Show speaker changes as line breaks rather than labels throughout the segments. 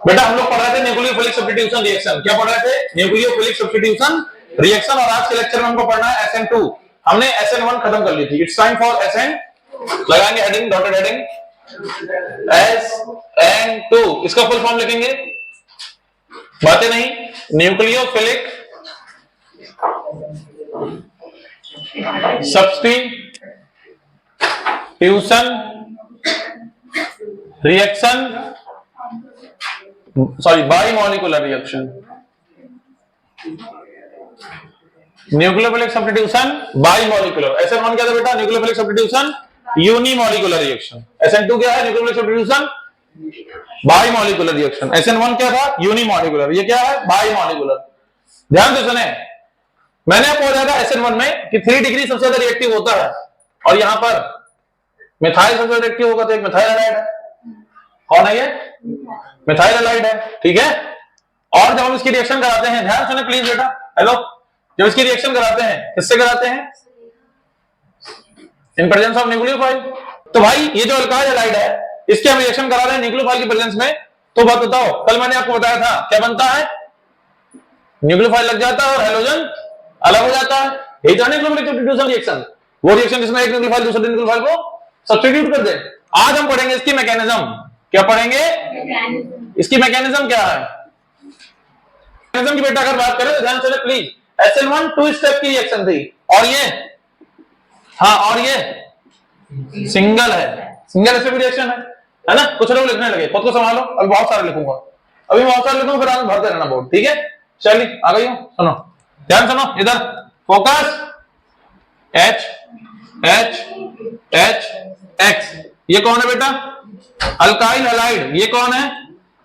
बेटा हम लोग पढ़ रहे थे न्यूक्लियोफिलिक सब्स्टिट्यूशन रिएक्शन। क्या पढ़ रहे थे? Nucleophilic substitution reaction. और आज के लेक्चर में हमको पढ़ना है SN2। हमने SN1 खत्म कर ली थी। इट्स टाइम फॉर SN, लगाएंगे हेडिंग, डॉटेड हेडिंग SN2। इसका फुल फॉर्म लिखेंगे, बातें नहीं, nucleophilic substitution reaction, sorry bimolecular reaction. Nucleophilic substitution bimolecular. SN1 क्या था बेटा? Nucleophilic substitution unimolecular reaction. SN2 क्या है? Nucleophilic substitution बाइमॉलिक्यूलर reaction. SN1 क्या था? यूनिमॉलिक्यूलर। ये क्या है? बाइमॉलिक्यूलर। ध्यान से सुने, मैंने आपको बताया था SN1 में कि 3 डिग्री सबसे ज्यादा रिएक्टिव होता है, और यहां पर मिथाइल सबसे ज्यादा रिएक्टिव होगा, तो एक मिथाइल हैलाइड है। कौन है ये? मिथाइल हैलाइड है, ठीक है। और जब हम इसकी रिएक्शन कराते हैं, ध्यान सुने प्लीज बेटा, हेलो, जब इसकी रिएक्शन कराते हैं, किससे कराते हैं? In presence of nucleophile. तो भाई ये जो अल्काइल हैलाइड है, इसके हम रिएक्शन करा रहे हैं न्यूक्लियोफाइल की प्रेजेंस में। तो बात बताओ, कल मैंने आपको बताया था क्या बनता है? न्यूक्लियोफाइल लग जाता है और हैलोजन अलग हो जाता है। यही था न्यूक्लियोफिलिक सब्स्टिट्यूशन रिएक्शन, वो रिएक्शन जिसमें एक न्यूक्लियोफाइल दूसरे न्यूक्लियोफाइल को सब्स्टिट्यूट कर दे। आज हम पढ़ेंगे इसकी मैकेनिज्म। क्या पढ़ेंगे? इसकी मैकेनिज्म क्या है? मैकेनिज्म की बेटा अगर बात करें तो ध्यान से प्लीज, SN1 2 स्टेप की रिएक्शन थी, और ये, हाँ, और ये सिंगल है, सिंगल स्टेप रिएक्शन है ना। कुछ लोग लिखने लगे, खुद को संभालो, अभी बहुत सारे लिखूंगा, अभी बहुत सारे लिखूंगा, फिर आगे भरते रहना बोर्ड, ठीक है। चलिए आ गई हूं, सुनो, ध्यान सुनो, इधर focus. H H H X, ये कौन है बेटा? Alkyl halide. ये कौन है?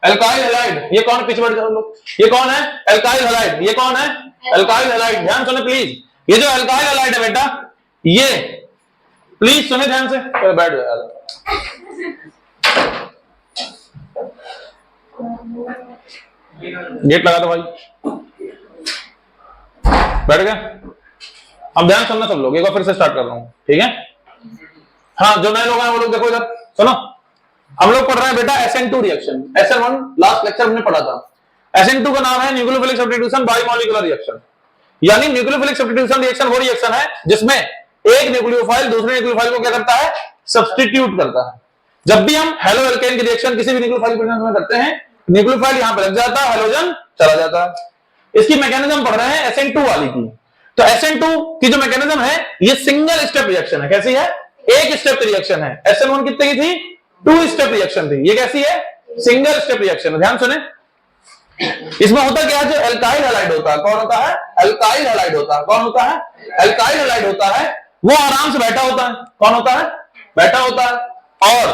Alkyl halide. ये कौन? पीछे बैठ जाओ लोग। ये कौन है? Alkyl halide. ये कौन है? Alkyl halide. ध्यान सुने प्लीज, ये जो अल्काइल हैलाइड है बेटा, ये प्लीज सुने ध्यान से, बैठ जाओ, गेट लगा दो भाई, बैठ गए। अब ध्यान सुनना सब लोग, एक बार फिर से स्टार्ट कर रहा हूं, ठीक है। हाँ, जो नए लोग हैं वो लोग देखो इधर, सुनो। हम लोग पढ़ रहे हैं बेटा SN2 reaction. SN1 last lecture हमने पढ़ा था। SN2 का नाम है न्यूक्लियोफिलिक सब्स्टिट्यूशन बाइमॉलिक्यूलर रिएक्शन। यानी न्यूक्लियोफिलिक सब्स्टिट्यूशन रिएक्शन वो रिएक्शन है जिसमें एक न्यूक्लियोफाइल दूसरे न्यूक्लियोफाइल को क्या करता है? सब्स्टिट्यूट करता है। जब भी हम हेलो एल्केन की रिएक्शन किसी भी न्यूक्लियोफाइल की प्रेजेंस में करते हैं, न्यूक्लियोफाइल यहां पर लग जाता है, हैलोजन चला जाता है। इसकी मैकेनिज्म पढ़ रहे हैं SN2 वाली की। तो SN2 की जो मैकेनिज्म है, ये सिंगल स्टेप रिएक्शन है। कैसी है? एक स्टेप रिएक्शन है। SN1 कितने की थी? 2 स्टेप रिएक्शन थी। ये कैसी है? सिंगल स्टेप रिएक्शन है। ध्यान सुने, इसमें होता क्या है? जो अल्काइल हैलाइड होता है, कौन होता है? अल्काइल हैलाइड होता है। कौन होता है? अल्काइल हैलाइड होता है। वो आराम से बैठा होता है। कौन होता है? बैठा होता है। और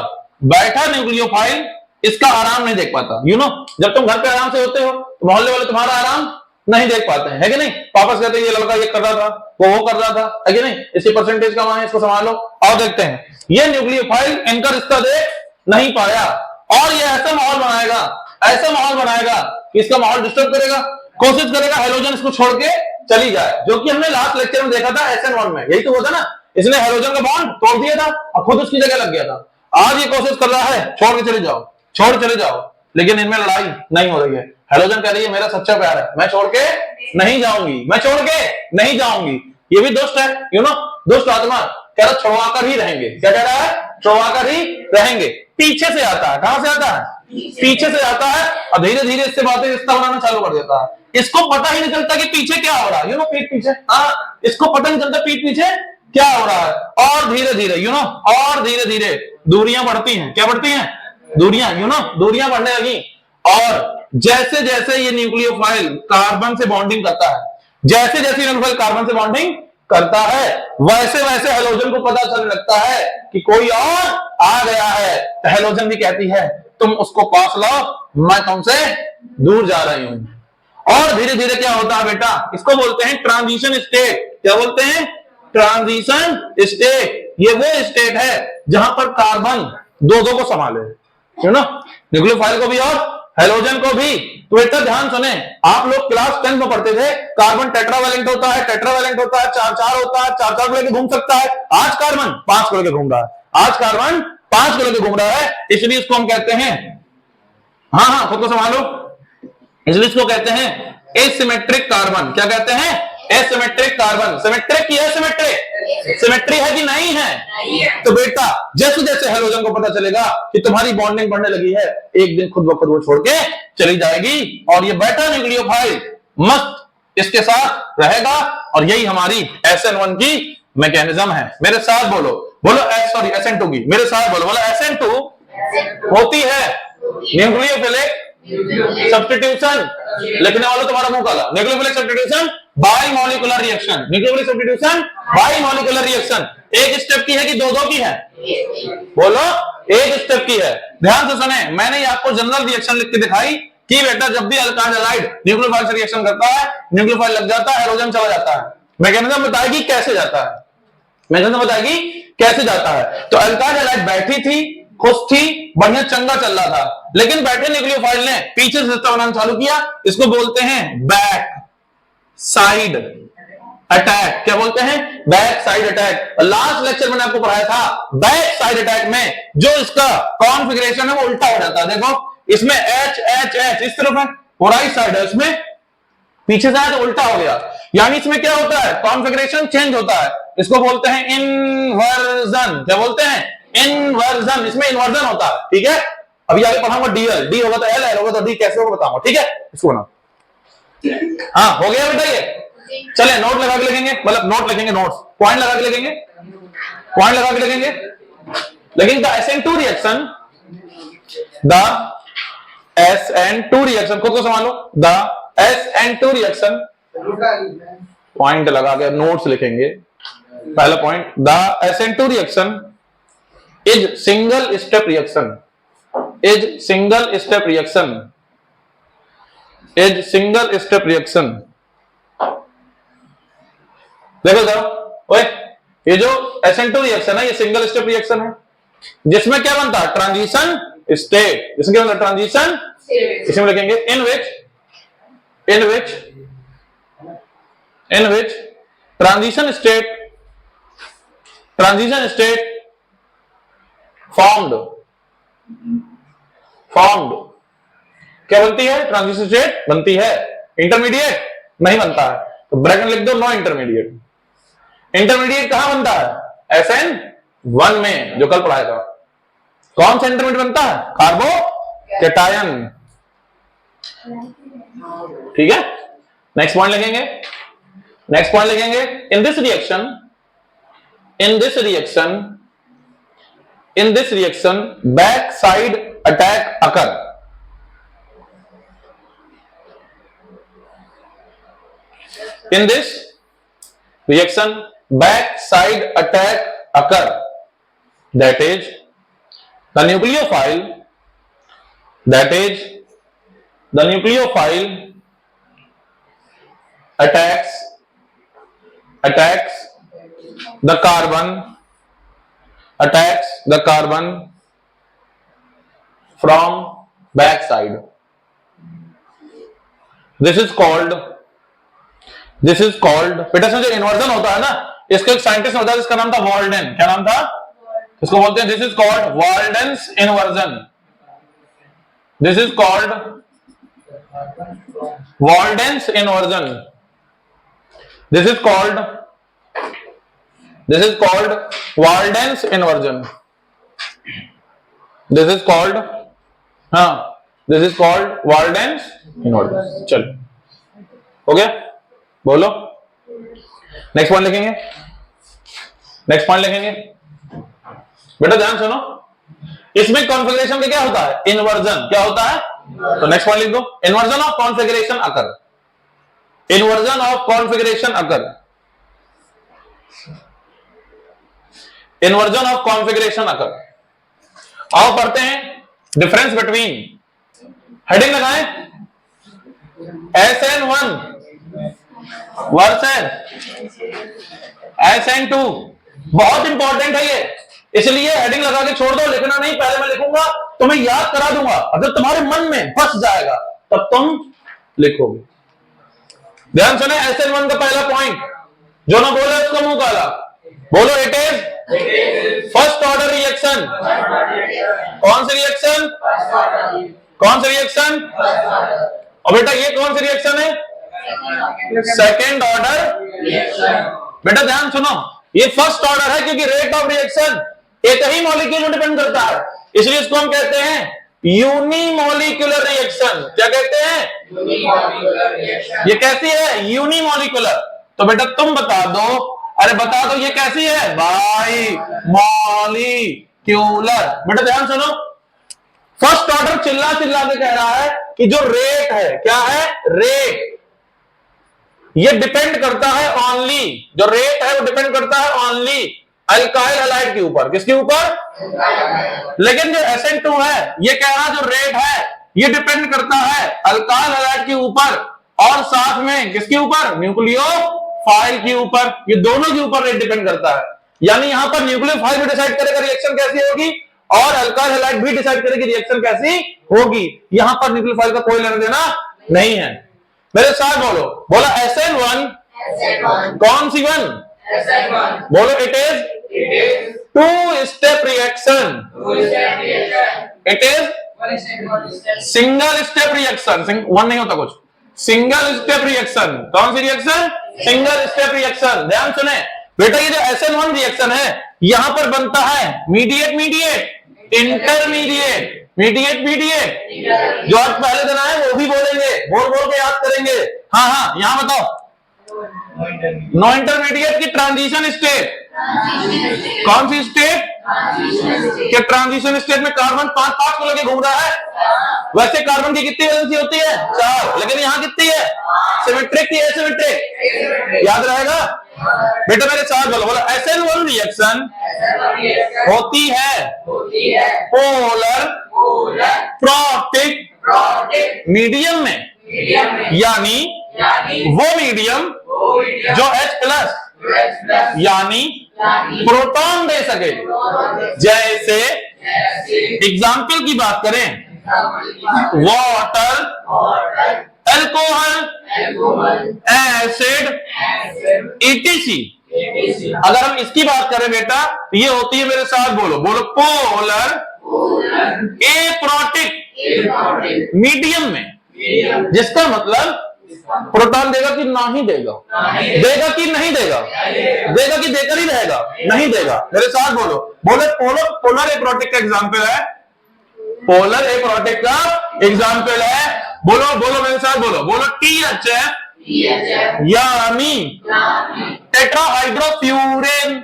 बैठा न्यूक्लियोफाइल इसका आराम नहीं देख पाता। यू नो, जब तुम घर पे आराम से होते हो तो मोहल्ले वाले तुम्हारा आराम नहीं देख पाते हैं, है कि नहीं? वापस कहते हैं ये लड़का ये कर रहा था, वो कर रहा था, है कि नहीं? इसकी परसेंटेज कम है, इसको संभालो। और देखते हैं ये न्यूक्लियोफाइल इनका रिश्ता देख नहीं पाया, और ये ऐसा माहौल बनाएगा, ऐसा माहौल बनाएगा कि इसका माहौल डिस्टर्ब करेगा, कोशिश करेगा हैलोजन इसको छोड़ के चली जाए, जो कि हमने लास्ट लेक्चर में देखा था SN1 में। यही तो होता ना, इसने हैलोजन का बॉन्ड तोड़ दिया था और खुद उसकी जगह लग गया था। आज ये कोशिश कर रहा है छोड़ के चले जाओ, छोड़ चले जाओ, लेकिन इनमें लड़ाई नहीं हो रही है। हैलोजन कह रही है मेरा सच्चा प्यार है, मैं छोड़ के नहीं जाऊंगी, मैं छोड़ के नहीं जाऊंगी। ये भी दुष्ट है, यू नो, दुष्ट आत्मा कह रहा छुड़वाकर ही रहेंगे। क्या कह रहा है? छुड़वाकर ही रहेंगे। पीछे से आता है। कहां से आता है? पीछे से आता है, और धीरे धीरे इससे बातें रिश्ता बनाना चालू कर देता है। इसको पता ही नहीं चलता कि पीछे क्या हो रहा है, यू नो, पीठ पीछे। हाँ, इसको पता नहीं चलता पीठ पीछे क्या हो रहा है। और धीरे धीरे, यू नो, और धीरे धीरे दूरियां बढ़ती हैं। क्या बढ़ती हैं? दूरियां, यू नो, दूरियां बढ़ने लगी। और जैसे जैसे ये न्यूक्लियोफाइल कार्बन से बॉन्डिंग करता है, जैसे जैसे न्यूक्लियोफाइल कार्बन से बॉन्डिंग करता है, वैसे वैसे हैलोजन को पता चलने लगता है कि कोई और आ गया है। तो हैलोजन भी कहती है तुम उसको पास लाओ, मैं तुमसे दूर जा रही हूं। और धीरे धीरे क्या होता है बेटा? इसको बोलते हैं ट्रांजिशन स्टेट। क्या बोलते हैं? Transition state. ये वो स्टेट है जहां पर कार्बन दो को संभाले, यू नो, न्यूक्लियोफाइल को भी और हैलोजन को भी। तो बेटा ध्यान सुने, आप लोग क्लास 10 में पढ़ते थे कार्बन टेट्रावैलेंट होता है, टेट्रावैलेंट होता है, 4 होता है, 4 को लेकर घूम सकता है। आज कार्बन 5 को लेकर घूम रहा है, आज कार्बन 5 को लेकर घूम रहा है, इसलिए इसको हम कहते हैं हाँ हाँ, खुद को संभालो। इसलिए इसको कहते हैं एसिमेट्रिक कार्बन। क्या कहते हैं? Asymmetric carbon. सिमेट्रिक की एसिमेट्रिक? सिमेट्री है कि नहीं है? तो बेटा जैसे जैसे हैलोजन को पता चलेगा कि तुम्हारी बॉन्डिंग बढ़ने लगी है, एक दिन खुद ब खुद वो छोड़ के चली जाएगी और ये बेटा न्यूक्लियोफाइल मस्त इसके साथ रहेगा। और यही हमारी SN1 की मैकेनिज्म है। मेरे साथ बोलो, बोलो सॉरी SN2 की, मेरे साथ बोलो, बोलो SN2 होती है न्यूक्लियोफिलिक सब्स्टिट्यूशन। लिखने वालों तुम्हारा मुंह काला। Nucleophilic substitution bye molecular reaction. Nucleophilic substitution bye molecular reaction. एक स्टेप की है कि दो दो की है? बोलो, एक स्टेप की है। ध्यान से सुने, मैंने आपको जनरल रिएक्शन लिख के दिखाई कि बेटा जब भी अल्काइल हैलाइड न्यूक्लियोफाइल से रिएक्शन करता है, न्यूक्लियोफाइल लग जाता है, हाइड्रोजन चला जाता है। मैकेनिज्म बताएगी कैसे जाता है, मैकेनिज्म बताएगी कैसे जाता है। तो अल्काइल हैलाइड बैठी थी, खुश थी, बढ़िया चंगा चल रहा था, लेकिन बैठे न्यूक्लियोफाइल ने पीछे से सिस्टम बनाना चालू किया। इसको बोलते हैं बैक साइड अटैक। क्या बोलते हैं? Back side attack. Last lecture मैंने आपको पढ़ाया था बैक साइड अटैक में जो इसका कॉन्फ़िगरेशन है वो उल्टा हो जाता है। देखो इसमें H H H इस तरफ है, राइट साइड है, इसमें पीछे से तो उल्टा हो गया। यानी इसमें क्या होता है? कॉन्फ़िगरेशन चेंज होता है। इसको बोलते हैं इन्वर्जन। क्या बोलते हैं? इन्वर्जन। इसमें इन्वर्जन होता है। ठीक है, अभी आगे पढ़ाऊंगा डीएल, डी होगा तो एल, एल होगा तो डी, कैसे होगा बताऊंगा। ठीक है, इसको ना हाँ हो गया बेटा। ये चले नोट लगा के लिखेंगे, मतलब नोट लिखेंगे, नोट्स पॉइंट लगा के लिखेंगे, पॉइंट लगा के लिखेंगे। लेकिन the SN2 reaction, the SN2 reaction, खुद को संभालो, द SN2 रिएक्शन, पॉइंट लगा के नोट्स लिखेंगे। पहला point, the SN2 reaction is single step reaction, is single step reaction, is single step reaction. देखो जरा, ओए ये जो SN2 रिएक्शन है ये सिंगल स्टेप रिएक्शन है, जिसमें क्या बनता है? Transition state. इसमें क्या बनता है? ट्रांजिशन। इसमें लिखेंगे इन विच ट्रांजिशन स्टेट फॉर्म्ड क्या बनती है? ट्रांजिशन स्टेट बनती है। इंटरमीडिएट नहीं बनता है, तो ब्रैकेट लिख दो, नो इंटरमीडिएट। इंटरमीडिएट कहां बनता है? SN1 में, जो कल पढ़ाया था। कौन सा इंटरमीडिएट बनता है? कार्बोकैटायन। ठीक है, नेक्स्ट पॉइंट लिखेंगे, नेक्स्ट पॉइंट लिखेंगे। In this reaction back side attack occur. In this reaction, backside attack occur. That is, the nucleophile attacks the carbon from backside. This is called बेटा जो inversion होता है ना, इसका एक साइंटिस्ट होता है जिसका नाम था वाल्डेन। क्या नाम था? इसको बोलते हैं, this is called Walden's inversion. This is called Walden's inversion. This is called Walden's inversion. This is called Walden's inversion. चलो हो गया, बोलो नेक्स्ट पॉइंट लिखेंगे, नेक्स्ट पॉइंट लिखेंगे। बेटा ध्यान सुनो, इसमें कॉन्फ़िगरेशन का क्या होता है? इन्वर्जन। क्या होता है? तो नेक्स्ट पॉइंट लिख दो, inversion of configuration occur. Inversion of configuration occur. Inversion of configuration occur. आओ पढ़ते हैं डिफरेंस बिटवीन, हेडिंग लगाएं, SN1 वर्सेस SN2। बहुत इंपॉर्टेंट है ये, इसलिए हेडिंग लगा के छोड़ दो, लिखना नहीं, पहले मैं लिखूंगा तो मैं याद करा दूंगा। अगर तुम्हारे मन में फंस जाएगा तब तुम लिखोगे। ध्यान सुने, SN1 का पहला पॉइंट, जो ना बोले उसका मुंह काला। बोलो, it is first order reaction. कौन सी रिएक्शन? कौन सा रिएक्शन? और बेटा ये कौन सा रिएक्शन है? Second order. बेटा ध्यान सुनो, ये फर्स्ट ऑर्डर है क्योंकि रेट ऑफ रिएक्शन एक ही मॉलिक्यूल में डिपेंड करता है, इसलिए इसको हम कहते हैं यूनिमॉलिक्यूलर रिएक्शन। क्या कहते हैं? Unimolecular reaction. ये कैसी है? यूनिमॉलिक्यूलर। तो बेटा तुम बता दो, अरे बता दो ये कैसी है? By molecular. बेटा ध्यान सुनो, फर्स्ट ऑर्डर चिल्ला चिल्ला के कह रहा है कि जो रेट है, क्या है? रेट। ये डिपेंड करता है ओनली, जो रेट है वो डिपेंड करता है ओनली अल्काइल हैलाइड के ऊपर। किसके ऊपर? लेकिन जो SN2 है ये कह रहा जो रेट है ये डिपेंड करता है अल्काइल हैलाइड के ऊपर और साथ में किसके ऊपर? न्यूक्लियोफाइल के ऊपर। ये दोनों के ऊपर रेट डिपेंड करता है। यानी यहां पर न्यूक्लियोफाइल भी डिसाइड करेगा रिएक्शन कैसी होगी और अल्काइल हैलाइड भी डिसाइड करेगी रिएक्शन कैसी होगी। यहां पर न्यूक्लियोफाइल का कोई लेना देना नहीं है। मेरे साथ बोलो, बोलो SN1 कौन सी वन? बोलो it is two step reaction. It is single step reaction. One नहीं होता कुछ, सिंगल स्टेप रिएक्शन। कौन सी रिएक्शन? Single step reaction. ध्यान सुने बेटा, ये जो SN1 रिएक्शन है यहां पर बनता है mediate mediate intermediate mediate mediate. जो आज पहले दिन आए वो भी बोलेंगे, बोल बोल के याद करेंगे। हाँ हाँ, यहां बताओ, नो इंटरमीडिएट की ट्रांजिशन स्टेट। कौन सी स्टेट? क्या ट्रांजिशन स्टेट में कार्बन 5 को लेके घूम रहा है? वैसे कार्बन की कितनी वैलेंसी होती है? 4, लेकिन यहां कितनी है? सिमेट्रिक की एसिमेट्रिक। याद रहेगा बेटा, मेरे साथ बोलो, बोलो SN1 रिएक्शन होती है पोलर प्रोटिक मीडियम में, यानी वो मीडियम जो H+ यानी प्रोटॉन दे सके। जैसे एग्जाम्पल की बात करें, वाटर, अल्कोहल, एसिड, ETC। अगर हम इसकी बात करें बेटा, ये होती है, मेरे साथ बोलो, बोलो पोलर एप्रोटिक मीडियम में, जिसका मतलब प्रोटॉन देगा कि नहीं देगा? देगा कि नहीं देगा? देगा कि देकर ही रहेगा? नहीं देगा। मेरे साथ बोलो, बोले पोलर एप्रोटिक का एग्जांपल है, पोलर एप्रोटिक का एग्जांपल है। बोलो बोलो मेरे साथ बोलो, बोलो THF यानी टेट्राहाइड्रोफ्यूरेन।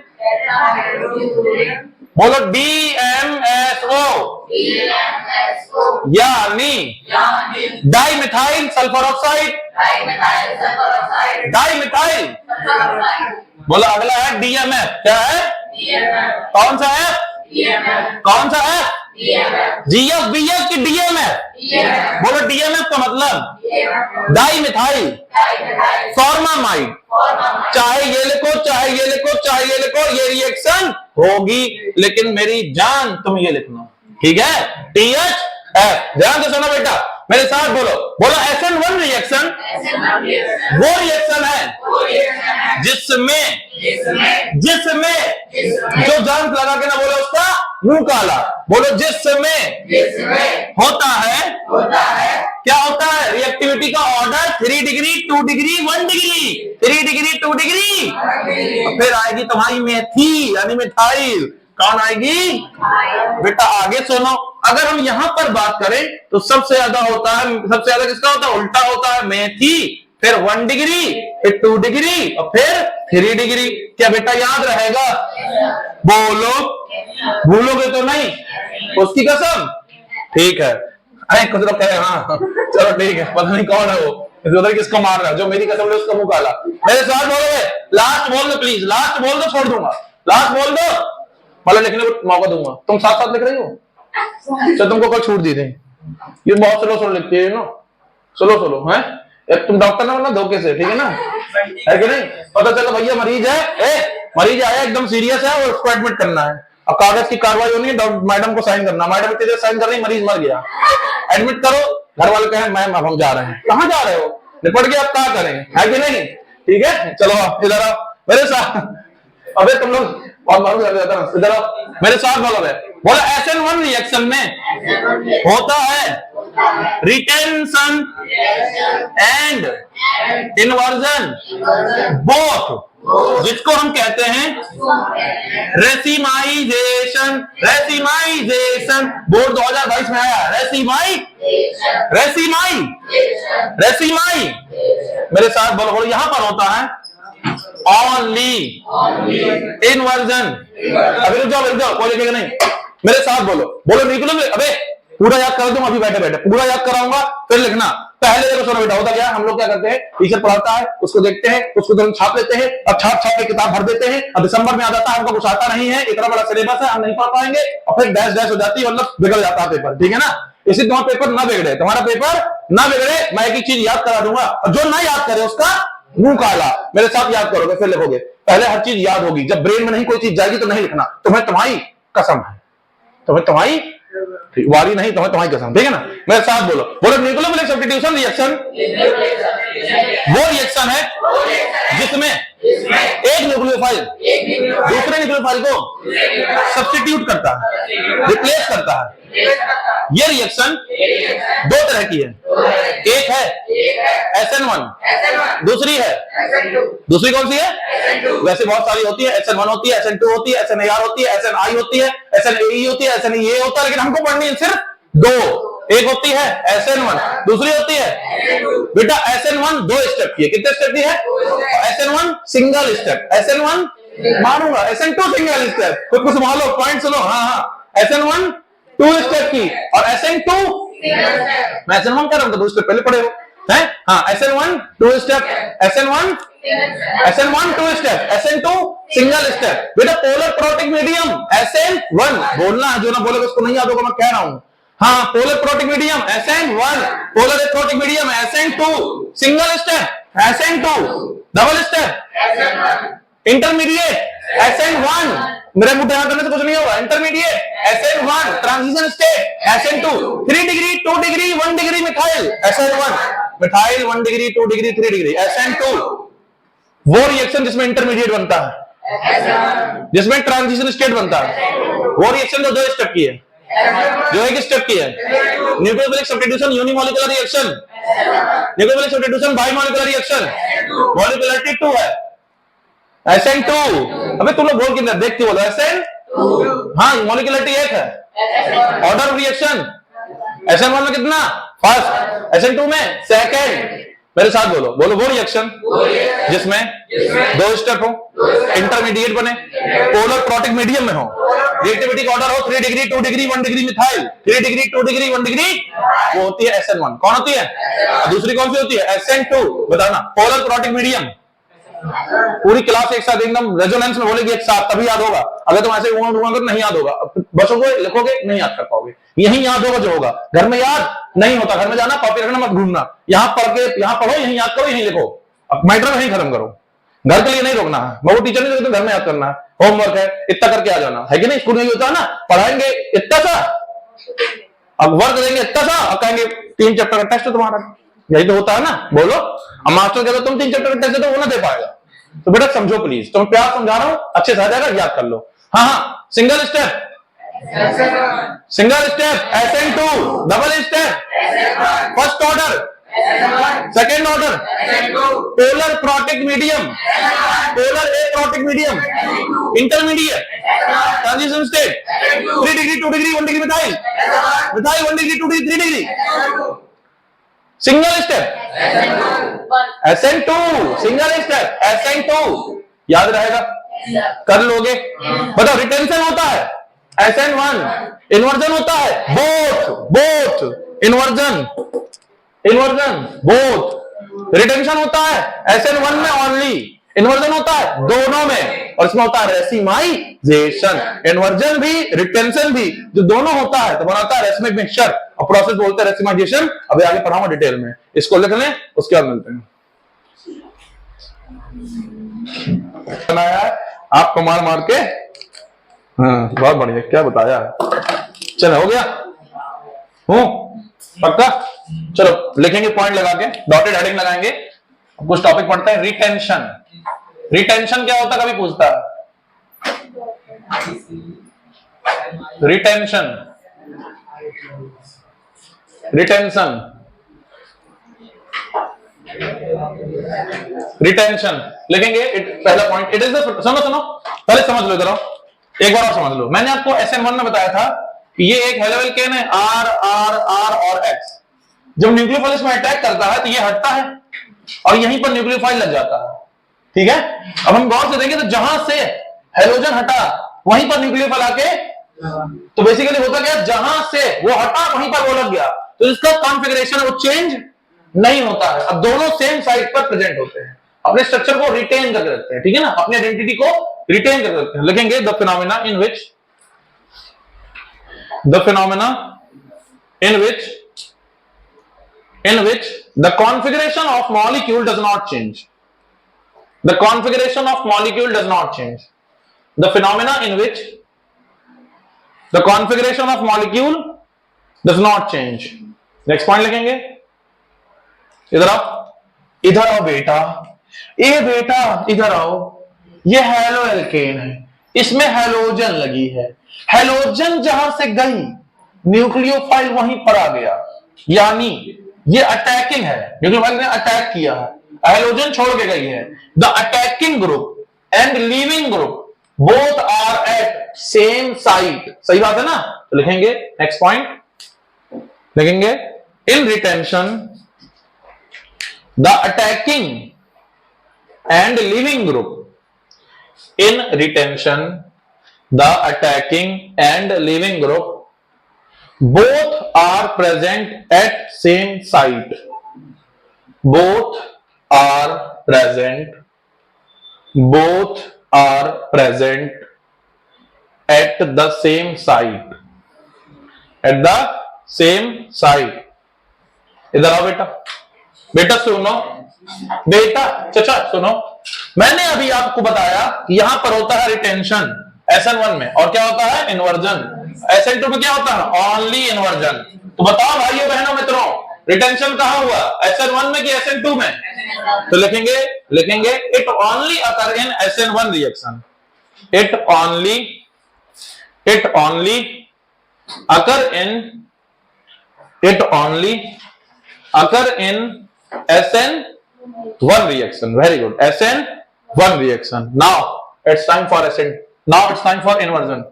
बोलो DMSO यानी डाइमिथाइल सल्फर ऑक्साइड। डाइमिथाइल। बोलो अगला है DMF। क्या है? कौन सा है? कौन सा है? GF BF की DMF। बोलो DMF का मतलब डाइमिथाइल फॉर्मामाइड। चाहे ये लिखो, चाहे ये लिखो, चाहे ये लिखो, ये रिएक्शन होगी, लेकिन मेरी जान तुम ये लिखना, ठीक है? THF। ध्यान से सुनो बेटा, मेरे साथ बोलो, बोलो SN1 रिएक्शन वो रिएक्शन है जिसमें जो जान लगा के ना बोलो उसका मुंह काला। बोलो जिसमें होता है क्या होता है? रिएक्टिविटी का order 3 degree 2 degree 1 degree 3 degree 2 degree. फिर आएगी तुम्हारी मेथी यानी मिथाइल। कौन आएगी बेटा? आगे सुनो, अगर हम यहां पर बात करें तो सबसे ज्यादा होता है, सबसे ज्यादा किसका होता है? उल्टा होता है, मेथी, फिर 1 डिग्री, फिर 2 डिग्री और फिर 3 डिग्री। क्या बेटा याद रहेगा? बोलो, भूलोगे तो नहीं? उसकी कसम। ठीक है, अरे कुछ लोग कह रहे हैं हाँ चलो ठीक है, पता नहीं कौन है वो, उधर किसको मार रहा है, जो मेरी कसम ले उसका मुंह काला। मेरे साथ बोलोगे? लास्ट बोल दो प्लीज, लास्ट बोल दो, छोड़ दूंगा। लास्ट बोल दो, मतलब लिखने को मौका दूंगा। तुम साथ साथ लिख रही हो? तो तुमको कल छूट दी थी। ये बहुत स्लो लिखती है ना, स्लो है। तुम डॉक्टर ना बनना धोखे से, ठीक है ना? है कि नहीं? पता चला भैया मरीज है, मरीज आया एकदम सीरियस है और उसको एडमिट करना है। अब कागज की कार्रवाई होनी है, मैडम को साइन करना, मैडम तेरे साइन कर रही, मरीज मर गया, एडमिट करो। घर वाले कहें मैम अब हम जा रहे हैं। कहाँ जा रहे हो? निपट गया, अब क्या करें? है कि नहीं? ठीक है, चलो इधर आओ मेरे साथ। अबे तुम लोग इधर आओ मेरे साथ बोलो। बोलो SN1 रिएक्शन में होता है रिटेंशन एंड इन्वर्जन बोथ, जिसको हम कहते हैं रेसिमाइजेशन। रेसिमाइजेशन बोर्ड 2022 में आया, रेसिमाई। मेरे साथ बोलो, बोलो यहां पर होता है ओनली इन्वर्जन। अभी रुक जाओ, कोई लिखेगा नहीं। मेरे साथ बोलो, बोलो निकलो। अबे पूरा याद कर दूं, अभी बैठे बैठे पूरा याद कराऊंगा, फिर लिखना। पहले देखो सुनो बेटा, होता क्या, हम लोग क्या करते हैं, टीचर पढ़ाता है, उसको देखते हैं, उसको तुरंत छाप लेते हैं, अब छाप के किताब भर देते हैं। अब दिसंबर में आ जाता है, हमको कुछ आता नहीं है, इतना बड़ा सिलेबस है, हम नहीं पढ़ पाएंगे, और फिर डैश हो जाती है, मतलब बिगड़ जाता है पेपर। ठीक है ना, इसी तुम्हारा पेपर ना बिगड़े, मैं एक ही चीज याद करा दूंगा, और जो ना याद करे उसका मुंह काला। मेरे साथ याद करोगे फिर लिखोगे। पहले हर चीज याद होगी, जब ब्रेन में नहीं कोई चीज जाएगी तो नहीं लिखना। तुम्हें तुम्हारी कसम है, तुम्हें तुम्हारी वारी नहीं, तुम्हारी कसम। ठीक है ना, मेरे साथ बोलो, न्यूक्लियोफिलिक सब्स्टिट्यूशन रिएक्शन वो रिएक्शन है जिसमें एक न्यूक्लियोफाइल दूसरे न्यूक्लियोफाइल को सब्स्टिट्यूट करता है, रिप्लेस करता है। ये रिएक्शन दो तरह की है, एक है SN1, दूसरी कौन सी है? वैसे बहुत सारी होती है, SN1 होती है, SN2 होती है, SNAR होती है, SNI होती है, SNAE होती है, SNEA होता है, लेकिन हमको पढ़नी है सिर्फ दो। एक होती है SN1, दूसरी होती है बेटा SN1 दो स्टेप की है। कितने स्टेप की है? SN1 सिंगल स्टेप, SN1 मारूंगा, SN2 सिंगल स्टेप। कुछ मानो पॉइंट सुनो। हाँ, SN1 टू स्टेप की, और SN2 मैं SN1 कह रहा हूं तो 2 स्टेप पहले पढ़े हो हैं। हाँ, SN1 2 step, SN1 2 step, SN2 single step. बेटा पोलर प्रोटिक मीडियम SN1 बोलना है, जो ना बोलेगा उसको नहीं याद होगा, मैं कह रहा हूं। हाँ, polar protic medium SN1, polar protic medium SN2 single step, SN2 double step, intermediate SN1, मेरे मुंह यहां करने से कुछ नहीं होगा। Intermediate SN1 transition state SN2 3 degree 2 degree 1 degree methyl SN1 methyl 1 degree 2 degree 3 degree SN2 वो रिएक्शन जिसमें इंटरमीडिएट बनता है, जिसमें ट्रांजिशन स्टेट बनता है। वो रिएक्शन जो 2 स्टेप की है, जो 1 स्टेप की है। Nucleophilic substitution unimolecular reaction, nucleophilic substitution bimolecular reaction, molecularity 2 है SN2। अबे तुम लोग बोल कितना देख के बोलो SN। हाँ, मॉलिक्युलरिटी 1 है। ऑर्डर ऑफ रिएक्शन SN1 में कितना? फर्स्ट, SN2 में सेकंड। मेरे साथ बोलो, वो रिएक्शन जिसमें 2 स्टेप हो, इंटरमीडिएट बने, पोलर प्रोटिक मीडियम में हो, रिएक्टिविटी का ऑर्डर हो 3 degree 2 degree 1 degree methyl, 3 degree 2 degree 1 degree, वो होती है SN1। कौन होती है? दूसरी कौन सी होती है? SN2। बताना। पोलर प्रोटिक मीडियम पूरी क्लास एक साथ एकदम रेजोनेंस में बोलेगी एक साथ, तभी याद होगा। अगर तुम ऐसे तो नहीं याद होगा, बचोगे लिखोगे नहीं याद कर पाओगे। यही याद होगा जो होगा, घर में याद नहीं होता। घर में जाना, कॉपी रखना, मत ढूंढना। यहाँ पढ़ के यहाँ पढ़ो, यही याद करो, यही लिखो। अब मैटर नहीं खत्म करो, घर के लिए नहीं रोकना है। मैं वो टीचर नहीं, घर में याद करना है, होमवर्क है, इतना करके आ जाना है कि नहीं। स्कूल में होता है ना, पढ़ाएंगे इतना सा, अब वर्क देंगे इतना सा, अब कहेंगे 3 चैप्टर का टेस्ट है तुम्हारा। यही तो होता है ना। बोलो, अब मास्टर कहता तुम 3 चैप्टर का टेस्ट है तो वो ना दे पाएगा। तो बेटा समझो प्लीज, तुम प्यार समझा रहा हूं, अच्छे से आ जाएगा, याद कर लो। हाँ, single step SN2, double step first order, second order, polar protic medium, polar aprotic medium, intermediate, transition state, 3 degree 2 degree 1 degree methyl, 1 degree 2 degree 3 degree, single step SN2, single step SN2। याद रहेगा, कर लोगे। बताओ, retention होता है SN1, inversion होता है both, inversion both. Retention होता है SN1 में ओनली, इन्वर्जन होता है दोनों में, और इसमें होता है रेसिमाइजेशन। इन्वर्जन भी रिटेंशन भी जो दोनों होता है तो बनाता है रेसिमिक मिक्सचर, और प्रोसेस बोलते हैं रेसिमाइजेशन। अभी आगे पढ़ाऊंगा डिटेल में, इसको लिख लें, उसके बाद मिलते हैं। आपको मार मार के, हाँ बहुत बढ़िया, क्या बताया। चलो हो गया, हूं पक्का। चलो लिखेंगे पॉइंट लगा के, डॉटेड हेडिंग लगाएंगे। कुछ टॉपिक पढ़ते हैं। रिटेंशन क्या होता है, कभी पूछता है। रिटेंशन, रिटेंशन, रिटेंशन लिखेंगे। पहला पॉइंट इट इज द, सुनो सुनो पहले समझ लो जरा, एक बार और समझ लो। मैंने आपको SN1 में बताया था कि ये एक हेलो एल्केन है, R R R और X। जब न्यूक्लियोफाइल इसमें अटैक करता है तो ये हटता है और यहीं पर न्यूक्लियोफाइल लग जाता है, ठीक है। अब हम गौर से देखें तो जहां से हेलोजन हटा वहीं पर न्यूक्लियोफाइल आके, तो बेसिकली होता क्या, जहां से वो हटा वहीं पर वो लग गया, तो इसका कॉन्फ़िगरेशन वो चेंज नहीं होता है। अब दोनों सेम साइट पर प्रेजेंट होते हैं, अपने स्ट्रक्चर को रिटेन करके रखते हैं, ठीक है ना, अपनी आइडेंटिटी को रिटेन करके रखते हैं। लिखेंगे the phenomena in which, the phenomena in which the configuration of molecule does not change. The configuration of molecule does not change. The phenomena in which the configuration of molecule does not change. Next point लिखेंगे, इधर आओ, इधर आओ बेटा, ए बेटा इधर आओ। ये हेलो एल्केन है, इसमें हेलोजन लगी है, हेलोजन जहां से गई न्यूक्लियोफाइल वहीं पर आ गया, यानी ये अटैकिंग है, न्यूक्लियोफाइल ने अटैक किया है, हेलोजन छोड़ के गई है। The attacking group and leaving group both are at same site, सही बात है ना। तो लिखेंगे नेक्स्ट पॉइंट, लिखेंगे in retention the attacking and leaving group, in retention the attacking and leaving group both are present at same site, both are present, both are present at the same site, at the same site। इधर आओ बेटा, बेटा सुनो, बेटा चचा सुनो, मैंने अभी आपको बताया कि यहां पर होता है रिटेंशन SN1 में, और क्या होता है, इन्वर्जन SN2 में। क्या होता है, ओनली इन्वर्जन। तो बताओ भाइयों बहनों मित्रों, रिटेंशन कहां हुआ, SN1 में कि SN2 में। तो लिखेंगे, लिखेंगे it only occur in SN1 reaction, it only occur in, it only occur in SN1 reaction। Very good, SN1 reaction। Now it's time for SN, now it's time for inversion।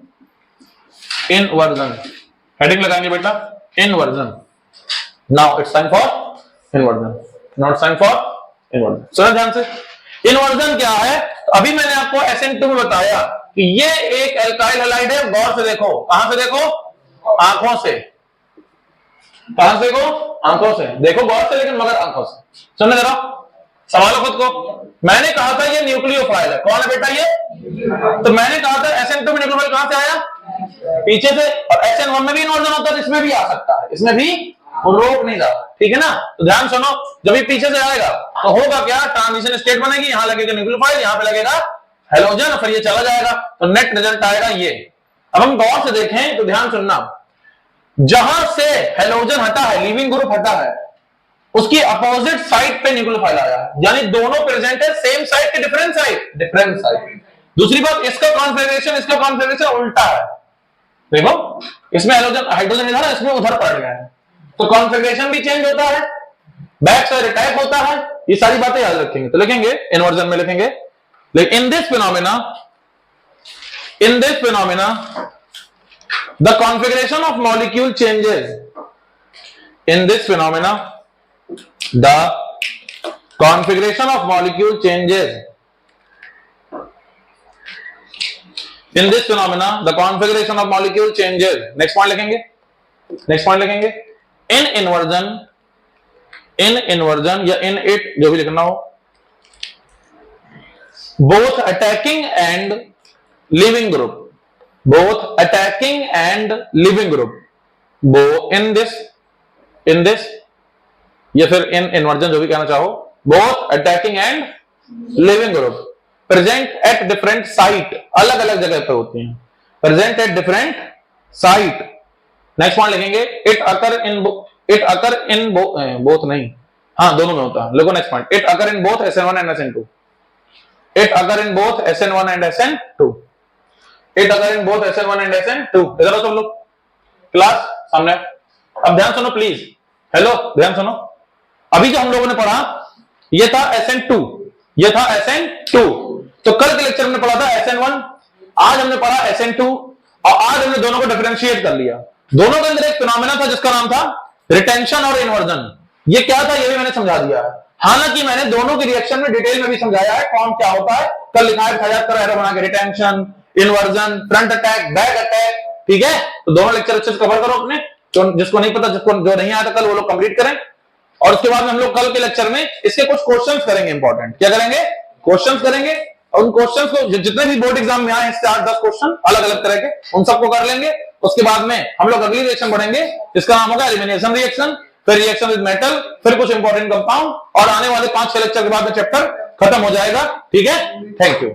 inversion heading लगाएंगे बेटा, inversion। now it's time for inversion, now it's time for inversion। सुनो ध्यान से, inversion क्या है। अभी मैंने आपको SN2 में बताया कि ये एक एल्काइल हैलाइड है। गौर से देखो, कहां से देखो, आंखों से, कहां से देखो, आंखों से देखो, गौर से, लेकिन मगर आंखों से। सुनने जरा, संभालो खुद को। मैंने कहा था ये न्यूक्लियोफाइल है, कौन है बेटा ये, तो मैंने कहा था SN2 में न्यूक्लियोफाइल कहां से आया, पीछे से, और SN1 में भी इन्वर्जन होता है, इसमें भी आ सकता है, इसमें भी वो रोक नहीं रहा, ठीक है ना। तो ध्यान सुनो, जब ये पीछे से आएगा तो होगा क्या, ट्रांजिशन स्टेट बनेगी, यहां लगेगा न्यूक्लियोफाइल, यहां पे लगेगा हेलोजन, फिर ये चला जाएगा, तो नेट रिजल्ट आएगा ये। अब हम गौर से देखें तो ध्यान सुनना, जहां से हेलोजन हटा है, लीविंग ग्रुप हटा है, उसकी अपोजिट साइड पे न्यूक्लियोफाइल आया, यानी दोनों प्रेजेंट है सेम साइड के डिफरेंट साइड, डिफरेंट साइड। दूसरी बात, इसका कॉन्फ़िगरेशन उल्टा है। देखो इसमें हाइड्रोजन इधर है, इसमें उधर पड़ गया है, तो कॉन्फ़िगरेशन भी चेंज होता है, बैक साइड अटैक होता है, ये सारी बातें याद रखेंगे। तो लिखेंगे इन्वर्जन में, लिखेंगे in this phenomena the configuration of molecule changes, in this phenomena the configuration of molecule changes, in this phenomena the configuration of molecule changes। next point लिखेंगे, next point लिखेंगे in inversion या in it, जो भी लिखना हो, both attacking and leaving group, both attacking and leaving group, in this या फिर in inversion, जो भी कहना चाहो, both attacking and leaving group present at different site, अलग अलग जगह पे होती हैं, present at different site। Next point लिखेंगे it occur in both नहीं, हाँ दोनों में होता है। देखो next point, it occur in both SN1 and SN2, it occur in both SN1 and SN2। It अगर in both SN1 and SN2। इधर आओ सब लोग, क्लास सामने। अब ध्यान सुनो प्लीज, हेलो ध्यान सुनो। अभी जो हम लोगों ने पढ़ा ये था SN2, ये था SN2। तो कल के लेक्चर में पढ़ा था SN1, आज हमने पढ़ा SN2, और आज हमने दोनों को डिफरेंशिएट कर लिया। दोनों के अंदर एक फिनोमेना था जिसका नाम था रिटेंशन और इन्वर्जन। ये क्या था ये भी मैंने समझा दिया है, हालांकि मैंने दोनों के रिएक्शन में डिटेल में भी समझाया है कौन क्या होता है। कल लिखा है याद करो एरो बना के, retention, inversion, front attack, back attack, ठीक है। तो दोनों लेक्चर अच्छे से कवर करो अपने, तो जिसको नहीं पता, जिसको जो नहीं आया था कल, वो लोग कंप्लीट करें। और उसके बाद में हम लोग कल के लेक्चर में इसके कुछ क्वेश्चंस करेंगे इंपॉर्टेंट। क्या करेंगे? क्वेश्चंस करेंगे, और उन क्वेश्चंस को जितने भी बोर्ड एग्जाम में आए इससे 8-10 क्वेश्चन अलग अलग तरह के, उन सबको कर लेंगे। उसके बाद में हम लोग अगली रिएक्शन पढ़ेंगे जिसका नाम होगा एलिमिनेशन रिएक्शन, फिर रिएक्शन विद मेटल, फिर कुछ इंपॉर्टेंट कंपाउंड, और आने वाले 5-6 लेक्चर के बाद में चैप्टर खत्म हो जाएगा। ठीक है, थैंक यू।